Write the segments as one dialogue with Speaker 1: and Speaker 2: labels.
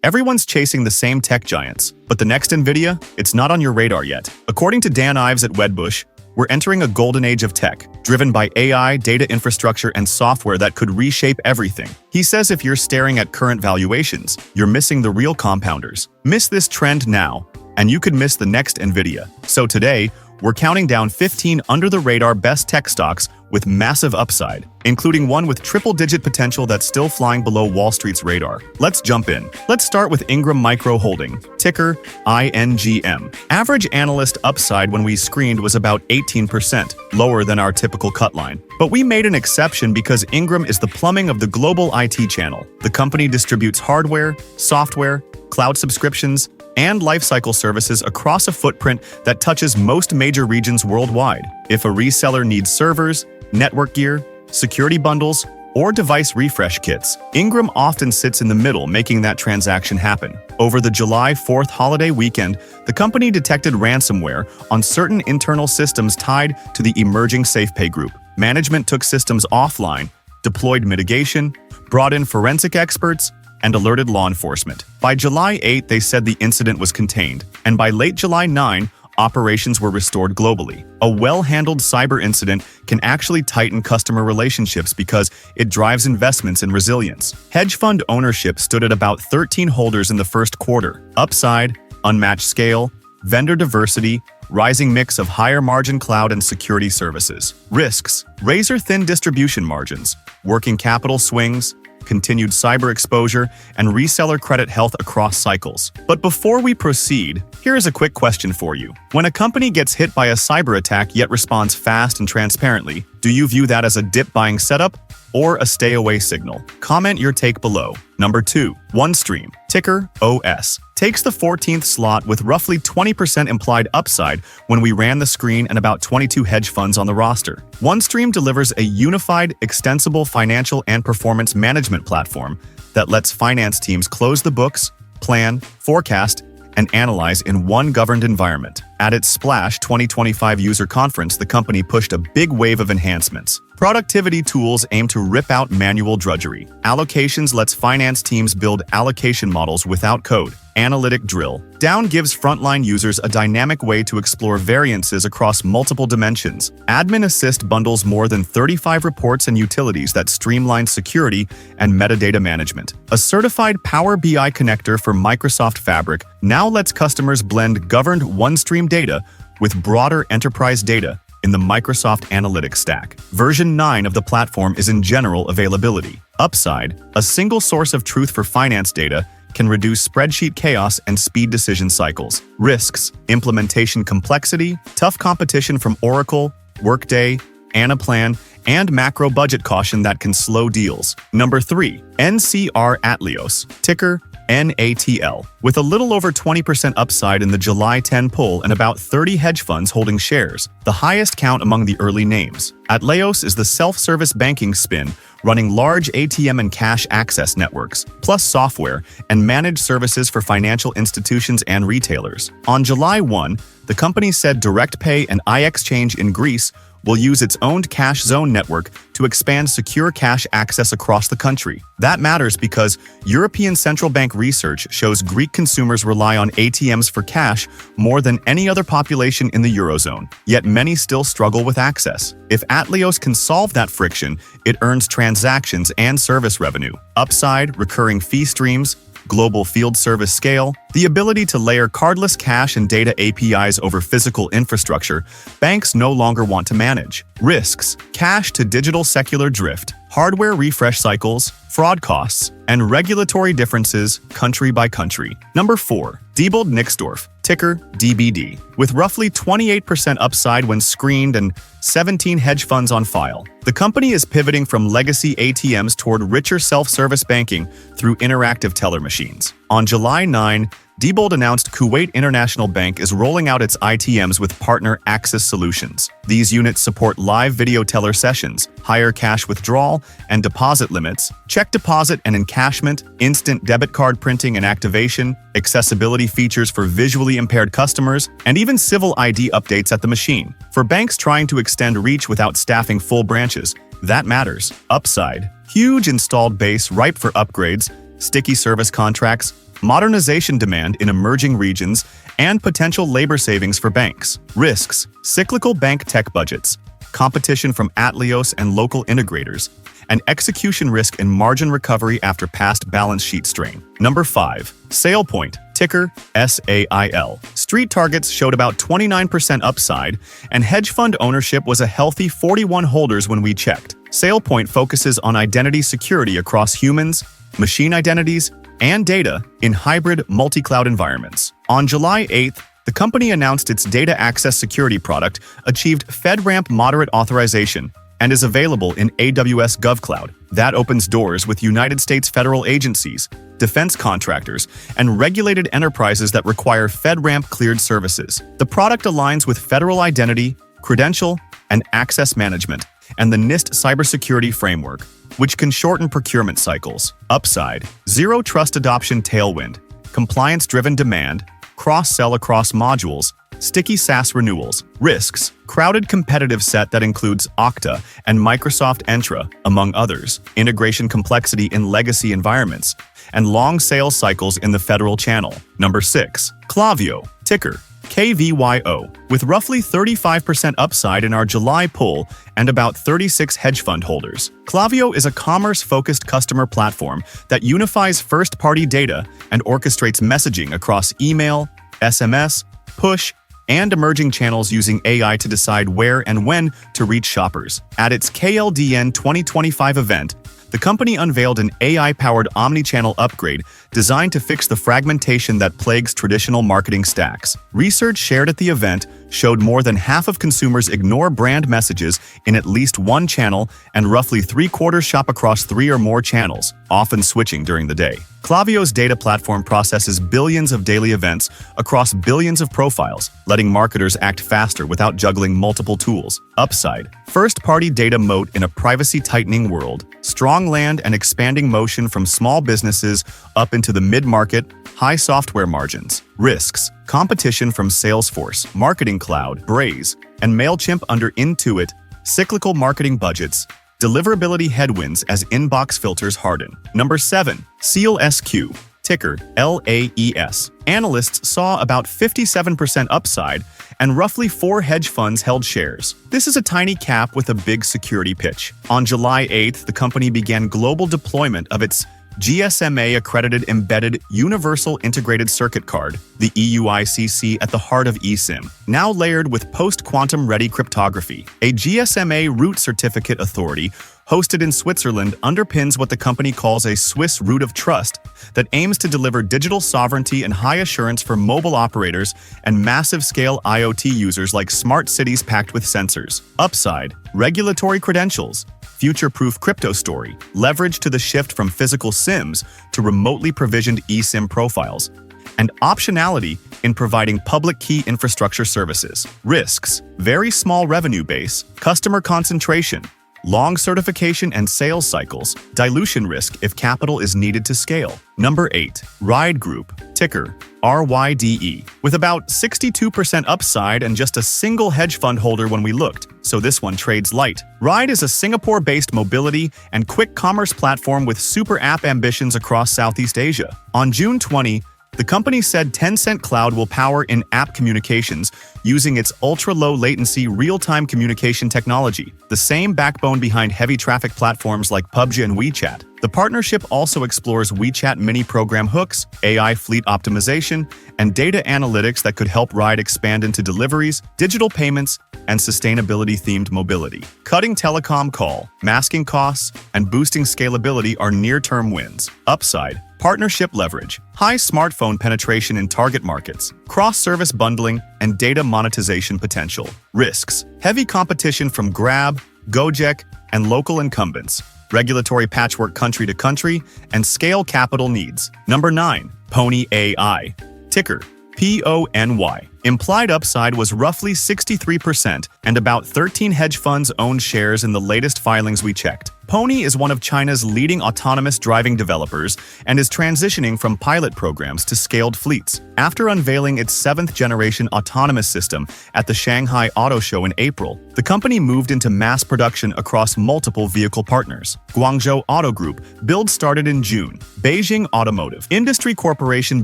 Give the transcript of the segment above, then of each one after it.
Speaker 1: Everyone's chasing the same tech giants, but the next NVIDIA, it's not on your radar yet. According to Ives at Wedbush, we're entering a golden age of tech, driven by AI, data infrastructure, and software that could reshape everything. He says if you're staring at current valuations, you're missing the real compounders. Miss this trend now, and you could miss the next NVIDIA. So today, we're counting down 15 under-the-radar best tech stocks with massive upside, including one with triple-digit potential that's still flying below Wall Street's radar. Let's jump in. Let's start with Ingram Micro Holding, ticker INGM. Average analyst upside when we screened was about 18%, lower than our typical cut line. But we made an exception because Ingram is the plumbing of the global IT channel. The company distributes hardware, software, cloud subscriptions, and lifecycle services across a footprint that touches most major regions worldwide. If a reseller needs servers, network gear, security bundles, or device refresh kits, Ingram often sits in the middle, making that transaction happen. Over the July 4th holiday weekend, the company detected ransomware on certain internal systems tied to the emerging SafePay group. Management took systems offline, deployed mitigation, brought in forensic experts, and alerted law enforcement. By July 8, they said the incident was contained, and by late July 9, operations were restored globally. A well-handled cyber incident can actually tighten customer relationships because it drives investments in resilience. Hedge fund ownership stood at about 13 holders in the first quarter. Upside, unmatched scale, vendor diversity, rising mix of higher-margin cloud and security services. Risks, razor-thin distribution margins, working capital swings, continued cyber exposure, and reseller credit health across cycles. But before we proceed, here is a quick question for you. When a company gets hit by a cyber attack yet responds fast and transparently, do you view that as a dip buying setup or a stay-away signal? Comment your take below. Number 2. OneStream, ticker OS, takes the 14th slot with roughly 20% implied upside when we ran the screen and about 22 hedge funds on the roster. OneStream delivers a unified, extensible financial and performance management platform that lets finance teams close the books, plan, forecast, and analyze in one governed environment. At its Splash 2025 user conference, the company pushed a big wave of enhancements. Productivity tools aim to rip out manual drudgery. Allocations lets finance teams build allocation models without code. Analytic drill down gives frontline users a dynamic way to explore variances across multiple dimensions. Admin Assist bundles more than 35 reports and utilities that streamline security and metadata management. A certified Power BI connector for Microsoft Fabric now lets customers blend governed OneStream data with broader enterprise data in the Microsoft Analytics stack. Version 9 of the platform is in general availability. Upside, a single source of truth for finance data can reduce spreadsheet chaos and speed decision cycles. Risks, implementation complexity, tough competition from Oracle, Workday, Anaplan, and macro budget caution that can slow deals. Number 3. NCR Atleos, ticker NATL. With a little over 20% upside in the July 10 pull and about 30 hedge funds holding shares, the highest count among the early names. Atleos is the self-service banking spin running large ATM and cash access networks, plus software and managed services for financial institutions and retailers. On July 1, the company said DirectPay and iExchange in Greece will use its owned cash zone network to expand secure cash access across the country. That matters because European Central Bank research shows Greek consumers rely on ATMs for cash more than any other population in the Eurozone, yet many still struggle with access. If Atleos can solve that friction, it earns transactions and service revenue, upside, recurring fee streams, global field service scale, the ability to layer cardless cash and data APIs over physical infrastructure banks no longer want to manage. Risks, cash to digital secular drift, hardware refresh cycles, fraud costs, and regulatory differences country by country. Number 4. Diebold Nixdorf, ticker DBD. With roughly 28% upside when screened and 17 hedge funds on file, the company is pivoting from legacy ATMs toward richer self-service banking through interactive teller machines. On July 9, Diebold announced Kuwait International Bank is rolling out its ITMs with partner Axis Solutions. These units support live video teller sessions, higher cash withdrawal and deposit limits, check deposit and encashment, instant debit card printing and activation, accessibility features for visually impaired customers, and even civil ID updates at the machine. For banks trying to extend reach without staffing full branches, that matters. Upside, huge installed base ripe for upgrades, sticky service contracts, modernization demand in emerging regions, and potential labor savings for banks. Risks: cyclical bank tech budgets, competition from Atleos and local integrators, and execution risk in margin recovery after past balance sheet strain. Number 5. Sailpoint, ticker SAIL. Street targets showed about 29% upside, and hedge fund ownership was a healthy 41 holders when we checked. Sailpoint focuses on identity security across humans, machine identities, and data in hybrid multi-cloud environments. On July 8th, the company announced its data access security product achieved FedRAMP moderate authorization and is available in AWS GovCloud. That opens doors with United States federal agencies, defense contractors, and regulated enterprises that require FedRAMP-cleared services. The product aligns with federal identity, credential, and access management, and the NIST cybersecurity framework, which can shorten procurement cycles. Upside: zero trust adoption tailwind, compliance-driven demand, cross-sell across modules, sticky SaaS renewals. Risks: crowded competitive set that includes Okta and Microsoft Entra, among others, integration complexity in legacy environments, and long sales cycles in the federal channel. Number 6. Clavio, ticker KVYO. With roughly 35% upside in our July poll and about 36 hedge fund holders, Clavio is a commerce-focused customer platform that unifies first-party data and orchestrates messaging across email, SMS, push, and emerging channels using AI to decide where and when to reach shoppers. At its KLDN 2025 event, the company unveiled an AI-powered omnichannel upgrade designed to fix the fragmentation that plagues traditional marketing stacks. Research shared at the event showed more than half of consumers ignore brand messages in at least one channel, and roughly 3/4 shop across 3 or more channels, often switching during the day. Clavio's data platform processes billions of daily events across billions of profiles, letting marketers act faster without juggling multiple tools. Upside: first-party data moat in a privacy-tightening world, strong land and expanding motion from small businesses up into the mid-market, high software margins. Risks: competition from Salesforce, Marketing Cloud, Braze, and MailChimp under Intuit, cyclical marketing budgets, deliverability headwinds as inbox filters harden. Number 7. Sealsq, ticker LAES. Analysts saw about 57% upside, and roughly 4 hedge funds held shares. This is a tiny cap with a big security pitch. On July 8th, the company began global deployment of its GSMA-accredited embedded Universal Integrated Circuit Card, the EUICC, at the heart of eSIM, now layered with post-quantum ready cryptography. A GSMA root certificate authority hosted in Switzerland underpins what the company calls a Swiss root of trust that aims to deliver digital sovereignty and high assurance for mobile operators and massive-scale IoT users like smart cities packed with sensors. Upside: regulatory credentials, future-proof crypto story, leverage to the shift from physical SIMs to remotely provisioned eSIM profiles, and optionality in providing public key infrastructure services. Risks: very small revenue base, customer concentration, long certification and sales cycles, dilution risk if capital is needed to scale. Number 8. Weride Group, ticker RYDE. With about 62% upside and just a single hedge fund holder when we looked, so this one trades light. Weride is a Singapore-based mobility and quick commerce platform with super app ambitions across Southeast Asia. On June 20, the company said Tencent Cloud will power in-app communications using its ultra-low latency real-time communication technology, the same backbone behind heavy traffic platforms like PUBG and WeChat. The partnership also explores WeChat mini program hooks, AI fleet optimization, and data analytics that could help Weride expand into deliveries, digital payments, and sustainability-themed mobility. Cutting telecom call, masking costs, and boosting scalability are near-term wins. Upside: partnership leverage, high smartphone penetration in target markets, cross-service bundling, and data monetization potential. Risks: heavy competition from Grab, Gojek, and local incumbents, regulatory patchwork country to country, and scale capital needs. Number 9. Pony AI, ticker PONY. Implied upside was roughly 63%, and about 13 hedge funds owned shares in the latest filings we checked. Pony is one of China's leading autonomous driving developers and is transitioning from pilot programs to scaled fleets. After unveiling its 7th-generation autonomous system at the Shanghai Auto Show in April, the company moved into mass production across multiple vehicle partners. Guangzhou Auto Group builds started in June. Beijing Automotive Industry Corporation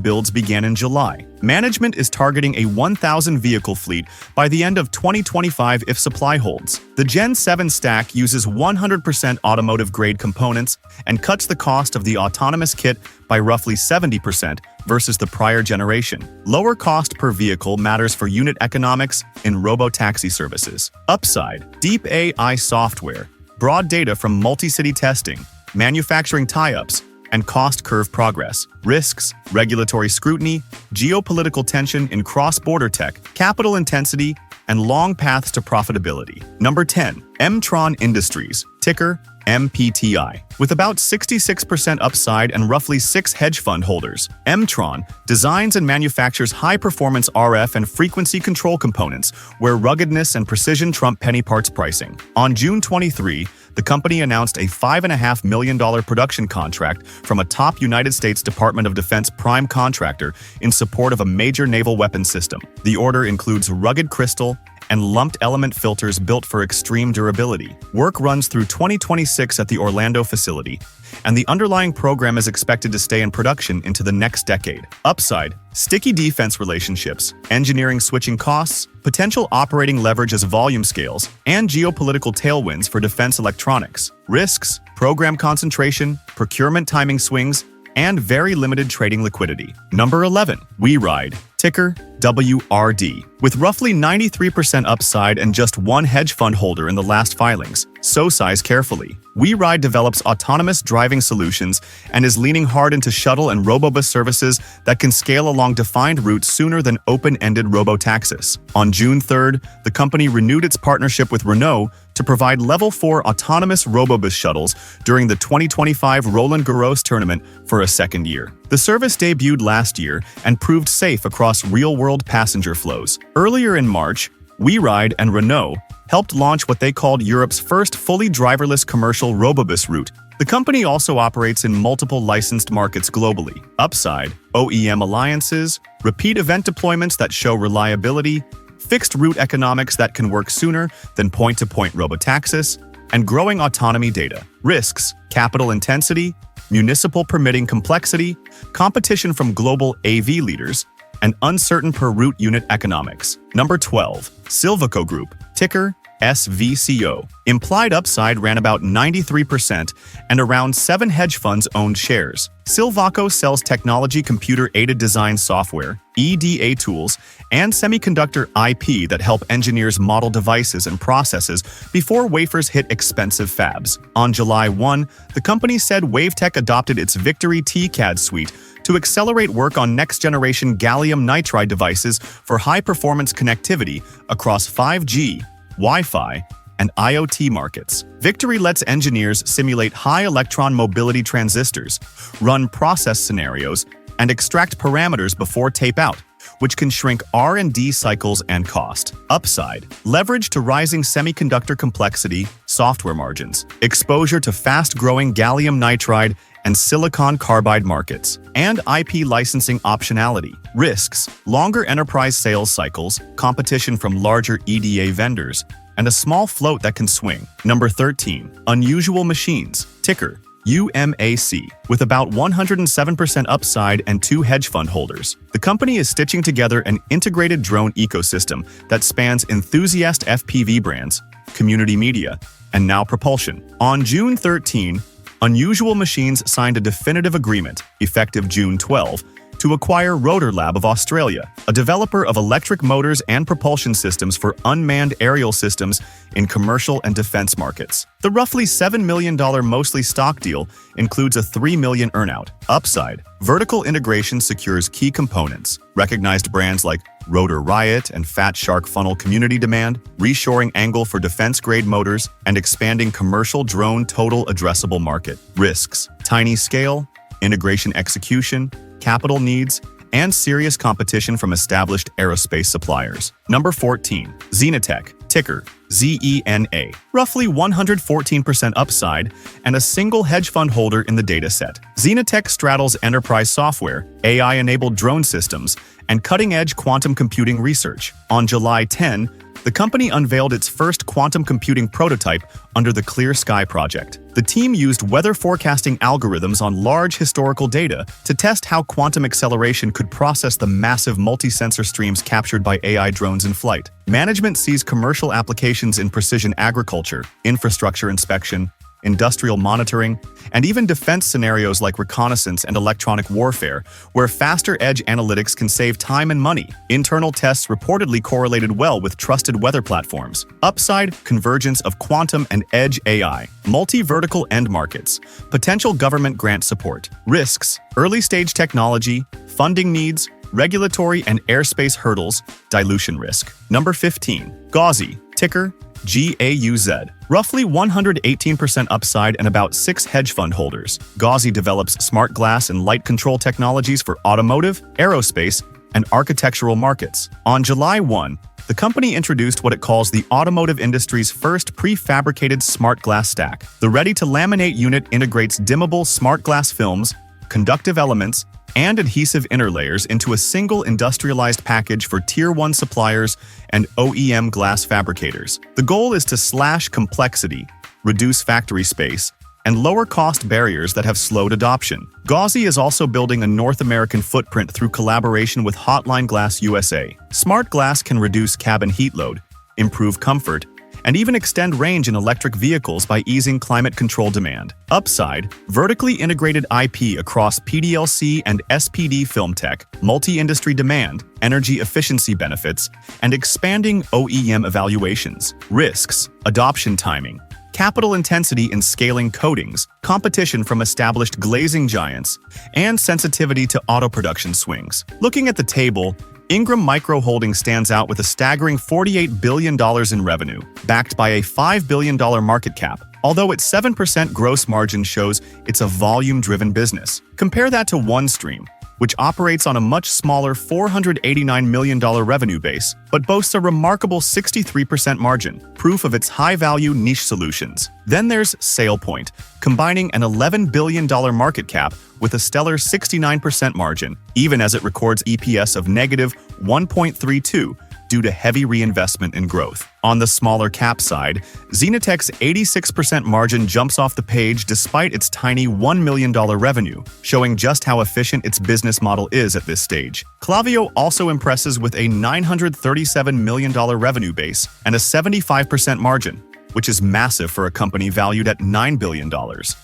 Speaker 1: builds began in July. Management is targeting a 1,000 vehicle fleet by the end of 2025 if supply holds. The Gen 7 stack uses 100% automotive-grade components and cuts the cost of the autonomous kit by roughly 70% versus the prior generation. Lower cost per vehicle matters for unit economics in robo-taxi services. Upside: deep AI software, broad data from multi-city testing, manufacturing tie-ups, and cost curve progress. Risks: regulatory scrutiny, geopolitical tension in cross-border tech, capital intensity, and long paths to profitability. Number 10. Mtron Industries, ticker MPTI. With about 66% upside and roughly 6 hedge fund holders, Mtron designs and manufactures high-performance RF and frequency control components where ruggedness and precision trump penny parts pricing. On June 23, the company announced a $5.5 million production contract from a top United States Department of Defense prime contractor in support of a major naval weapons system. The order includes rugged crystal and lumped element filters built for extreme durability. Work runs through 2026 at the Orlando facility, and the underlying program is expected to stay in production into the next decade. Upside: sticky defense relationships, engineering switching costs, potential operating leverage as volume scales, and geopolitical tailwinds for defense electronics. Risks: program concentration, procurement timing swings, and very limited trading liquidity. Number 11. Weride, ticker WRD. With roughly 93% upside and just one hedge fund holder in the last filings, so size carefully. Weride develops autonomous driving solutions and is leaning hard into shuttle and robobus services that can scale along defined routes sooner than open-ended robo-taxis. On June 3rd, the company renewed its partnership with Renault to provide Level 4 autonomous robobus shuttles during the 2025 Roland Garros tournament for a second year. The service debuted last year and proved safe across real-world passenger flows. Earlier in March, Weride and Renault helped launch what they called Europe's first fully driverless commercial robobus route. The company also operates in multiple licensed markets globally. Upside: OEM alliances, repeat event deployments that show reliability, fixed route economics that can work sooner than point-to-point robotaxis, and growing autonomy data. Risks: capital intensity, municipal permitting complexity, competition from global AV leaders, and uncertain per route unit economics. Number 12. Silvico Group, ticker SVCO. Implied upside ran about 93%, and around 7 hedge funds owned shares. Silvico sells technology computer-aided design software, EDA tools, and semiconductor IP that help engineers model devices and processes before wafers hit expensive fabs. On July 1, the company said WaveTech adopted its Victory TCAD suite to accelerate work on next-generation gallium nitride devices for high-performance connectivity across 5G, Wi-Fi, and IoT markets. Victory lets engineers simulate high-electron mobility transistors, run process scenarios, and extract parameters before tape-out, which can shrink R&D cycles and cost. Upside: leverage to rising semiconductor complexity, software margins, exposure to fast-growing gallium nitride and silicon carbide markets, and IP licensing optionality. Risks: longer enterprise sales cycles, competition from larger EDA vendors, and a small float that can swing. Number 13. Unusual Machines, ticker UMAC. With about 107% upside and 2 hedge fund holders, the company is stitching together an integrated drone ecosystem that spans enthusiast FPV brands, community media, and now propulsion. On June 13, Unusual Machines signed a definitive agreement, effective June 12, to acquire Rotor Lab of Australia, a developer of electric motors and propulsion systems for unmanned aerial systems in commercial and defense markets. The roughly $7 million mostly stock deal includes a $3 million earnout. Upside: vertical integration secures key components, recognized brands like Rotor Riot and Fat Shark funnel community demand, reshoring angle for defense-grade motors, and expanding commercial drone total addressable market. Risks: tiny scale, integration execution, capital needs, and serious competition from established aerospace suppliers. Number 14. Xenotech, ticker ZENA. Roughly 114% upside and a single hedge fund holder in the dataset. Xenotech straddles enterprise software, AI-enabled drone systems, and cutting-edge quantum computing research. On July 10, the company unveiled its first quantum computing prototype under the Clear Sky project. The team used weather forecasting algorithms on large historical data to test how quantum acceleration could process the massive multi-sensor streams captured by AI drones in flight. Management sees commercial applications in precision agriculture, infrastructure inspection, industrial monitoring, and even defense scenarios like reconnaissance and electronic warfare, where faster edge analytics can save time and money. Internal tests reportedly correlated well with trusted weather platforms. Upside, convergence of quantum and edge AI. Multi-vertical end markets. Potential government grant support. Risks. Early-stage technology. Funding needs. Regulatory and airspace hurdles. Dilution risk. Number 15. Gauzy, ticker GAUZ. Roughly 118% upside and about 6 hedge fund holders. Gauzy develops smart glass and light control technologies for automotive, aerospace, and architectural markets. On July 1, the company introduced what it calls the automotive industry's first prefabricated smart glass stack. The ready-to-laminate unit integrates dimmable smart glass films, conductive elements, and adhesive interlayers into a single industrialized package for Tier 1 suppliers and OEM glass fabricators. The goal is to slash complexity, reduce factory space, and lower cost barriers that have slowed adoption. Gauzy is also building a North American footprint through collaboration with Hotline Glass USA. Smart glass can reduce cabin heat load, improve comfort, and even extend range in electric vehicles by easing climate control demand. Upside, vertically integrated IP across PDLC and SPD film tech, multi-industry demand, energy efficiency benefits, and expanding OEM evaluations. Risks, adoption timing, capital intensity in scaling coatings, competition from established glazing giants, and sensitivity to auto production swings. Looking at the table, Ingram Micro Holdings stands out with a staggering $48 billion in revenue, backed by a $5 billion market cap. Although its 7% gross margin shows it's a volume-driven business. Compare that to OneStream, which operates on a much smaller $489 million revenue base, but boasts a remarkable 63% margin, proof of its high-value niche solutions. Then there's Sailpoint, combining an $11 billion market cap with a stellar 69% margin, even as it records EPS of negative 1.32 due to heavy reinvestment in growth. On the smaller cap side, Xenotech's 86% margin jumps off the page despite its tiny $1 million revenue, showing just how efficient its business model is at this stage. Clavio also impresses with a $937 million revenue base and a 75% margin, which is massive for a company valued at $9 billion.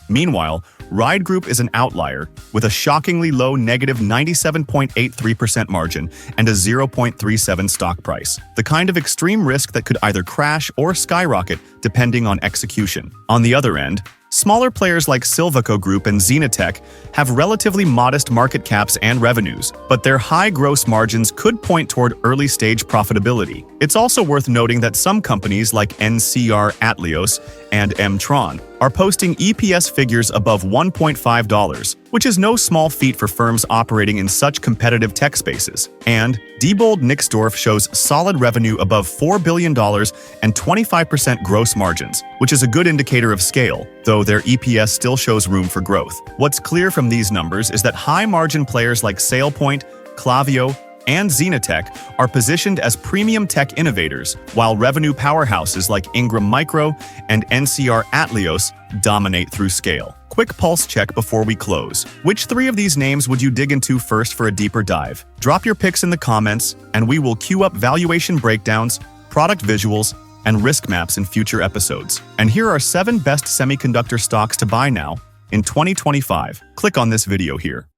Speaker 1: Meanwhile, Weride Group is an outlier, with a shockingly low negative 97.83% margin and a 0.37 stock price, the kind of extreme risk that could either crash or skyrocket depending on execution. On the other end, smaller players like Silvico Group and Xenotech have relatively modest market caps and revenues, but their high gross margins could point toward early-stage profitability. It's also worth noting that some companies like NCR Atleos and Mtron are posting EPS figures above $1.5, which is no small feat for firms operating in such competitive tech spaces. And Diebold Nixdorf shows solid revenue above $4 billion and 25% gross margins, which is a good indicator of scale, though their EPS still shows room for growth. What's clear from these numbers is that high-margin players like Sailpoint, Clavio, and Xenotech are positioned as premium tech innovators, while revenue powerhouses like Ingram Micro and NCR Atleos dominate through scale. Quick pulse check before we close. Which 3 of these names would you dig into first for a deeper dive? Drop your picks in the comments, and we will queue up valuation breakdowns, product visuals, and risk maps in future episodes. And here are 7 best semiconductor stocks to buy now in 2025. Click on this video here.